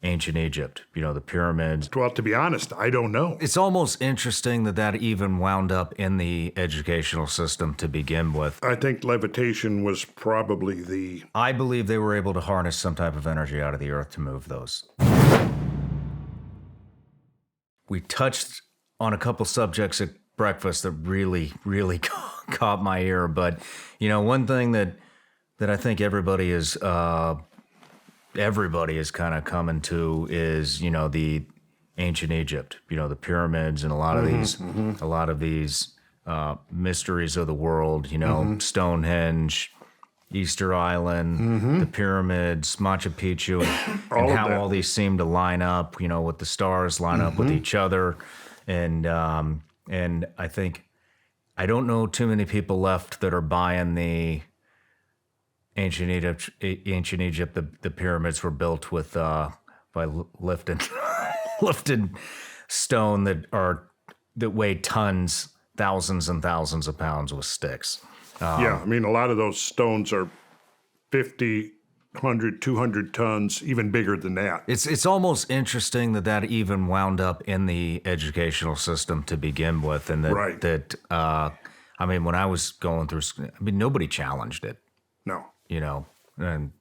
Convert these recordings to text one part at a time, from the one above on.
ancient Egypt, the pyramids. Well, to be honest, I don't know. It's almost interesting that even wound up in the educational system to begin with. I think levitation was probably I believe they were able to harness some type of energy out of the earth to move those. We touched on a couple subjects at breakfast that really, really caught my ear. But, one thing that I think everybody is kind of coming to is, the ancient Egypt, the pyramids and a lot of these mysteries of the world, Stonehenge, Easter Island, the pyramids, Machu Picchu, and how all these seem to line up, with the stars line up with each other. And I think, I don't know too many people left that are buying the ancient Egypt, the pyramids were built with by lifted stone that weigh tons, thousands and thousands of pounds with sticks. A lot of those stones are 50, 100, 200 tons, even bigger than that. It's almost interesting that even wound up in the educational system to begin with, and when I was going through, nobody challenged it. No. And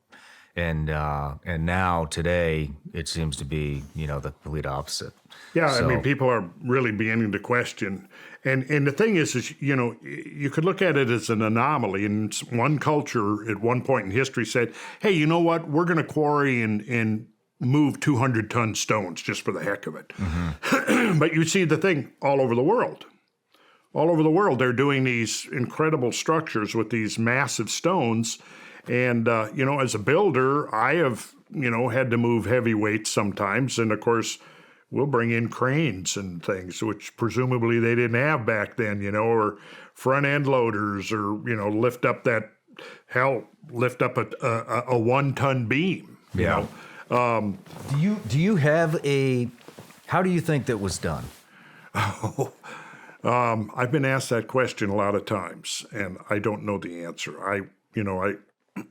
now today it seems to be, the complete opposite. Yeah, so, people are really beginning to question. And the thing is, you could look at it as an anomaly. And one culture at one point in history said, hey, you know what? We're going to quarry and move 200-ton stones just for the heck of it. Mm-hmm. But you see the thing all over the world. All over the world, they're doing these incredible structures with these massive stones. And, as a builder, I have, had to move heavy weights sometimes. And, of course, we'll bring in cranes and things, which presumably they didn't have back then, or front end loaders, or, lift up a 1-ton beam. Do you have how do you think that was done? I've been asked that question a lot of times, and I don't know the answer. I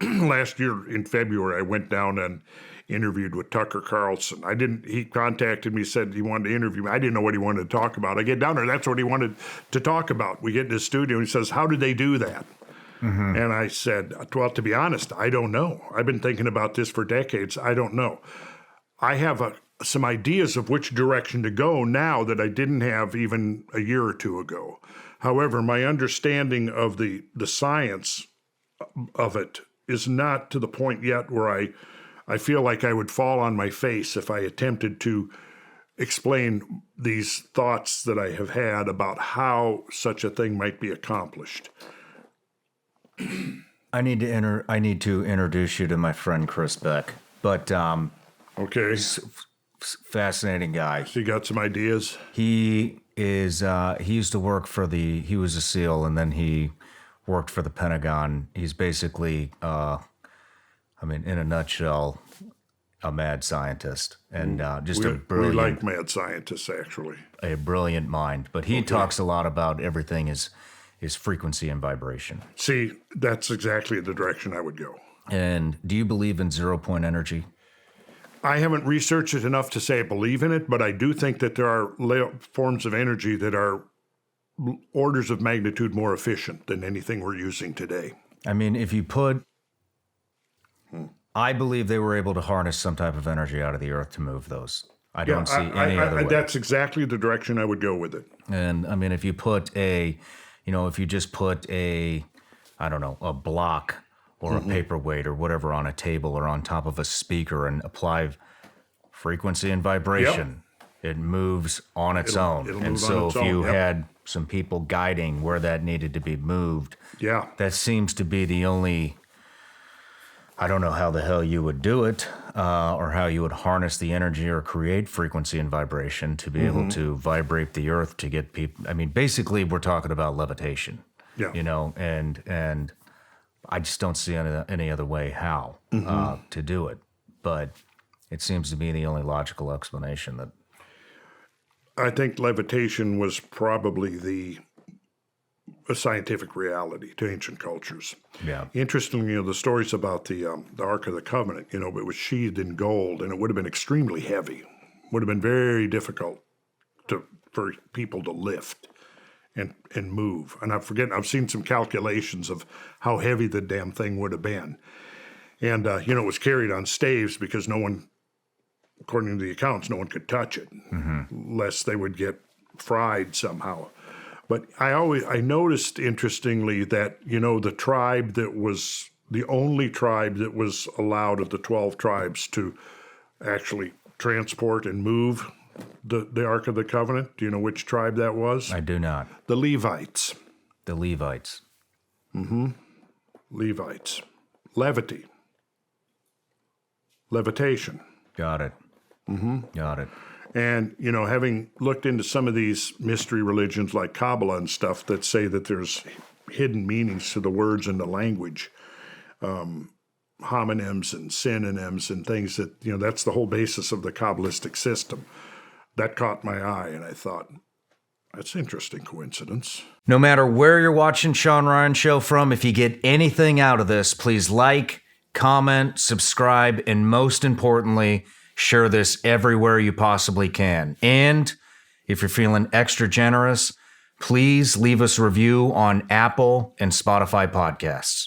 last year in February, I went down and interviewed with Tucker Carlson. He contacted me, said he wanted to interview me. I didn't know what he wanted to talk about. I get down there, that's what he wanted to talk about. We get in his studio, and he says, how did they do that? Mm-hmm. And I said, well, to be honest, I don't know. I've been thinking about this for decades. I don't know. I have some ideas of which direction to go now that I didn't have even a year or two ago. However, my understanding of the science of it is not to the point yet where I feel like I would fall on my face if I attempted to explain these thoughts that I have had about how such a thing might be accomplished. I need to introduce you to my friend Chris Beck. But okay, fascinating guy. So you got some ideas? He used to work he was a SEAL, and then he worked for the Pentagon. He's basically, in a nutshell, a mad scientist, and just a brilliant. We like mad scientists, actually. A brilliant mind, but he talks a lot about everything is frequency and vibration. See, that's exactly the direction I would go. And do you believe in 0-point energy? I haven't researched it enough to say I believe in it, but I do think that there are forms of energy that are orders of magnitude more efficient than anything we're using today. If you put... I believe they were able to harness some type of energy out of the earth to move those. I don't see any other way. That's exactly the direction I would go with it. And if you put if you just put a block or a paperweight or whatever on a table or on top of a speaker and apply frequency and vibration, it moves on its own. And so if you had some people guiding where that needed to be moved, that seems to be the only... I don't know how the hell you would do it, or how you would harness the energy or create frequency and vibration to be able to vibrate the earth to get people. Basically, we're talking about levitation. Yeah. And I just don't see any other way how to do it. But it seems to be the only logical explanation that. I think levitation was probably a scientific reality to ancient cultures. Yeah. Interestingly, the stories about the Ark of the Covenant, it was sheathed in gold, and it would have been extremely heavy. Would have been very difficult for people to lift and move. And I've seen some calculations of how heavy the damn thing would have been. And, it was carried on staves because no one, according to the accounts, no one could touch it, lest they would get fried somehow. But I noticed, interestingly, that, the tribe that was the only tribe that was allowed of the 12 tribes to actually transport and move the Ark of the Covenant. Do you know which tribe that was? I do not. The Levites. The Levites. Levites. Levity. Levitation. Got it. Got it. And, having looked into some of these mystery religions like Kabbalah and stuff that say that there's hidden meanings to the words in the language, homonyms and synonyms and things that, that's the whole basis of the Kabbalistic system. That caught my eye, and I thought, that's an interesting coincidence. No matter where you're watching Shawn Ryan Show from, if you get anything out of this, please like, comment, subscribe, and most importantly, share this everywhere you possibly can. And if you're feeling extra generous, please leave us a review on Apple and Spotify podcasts.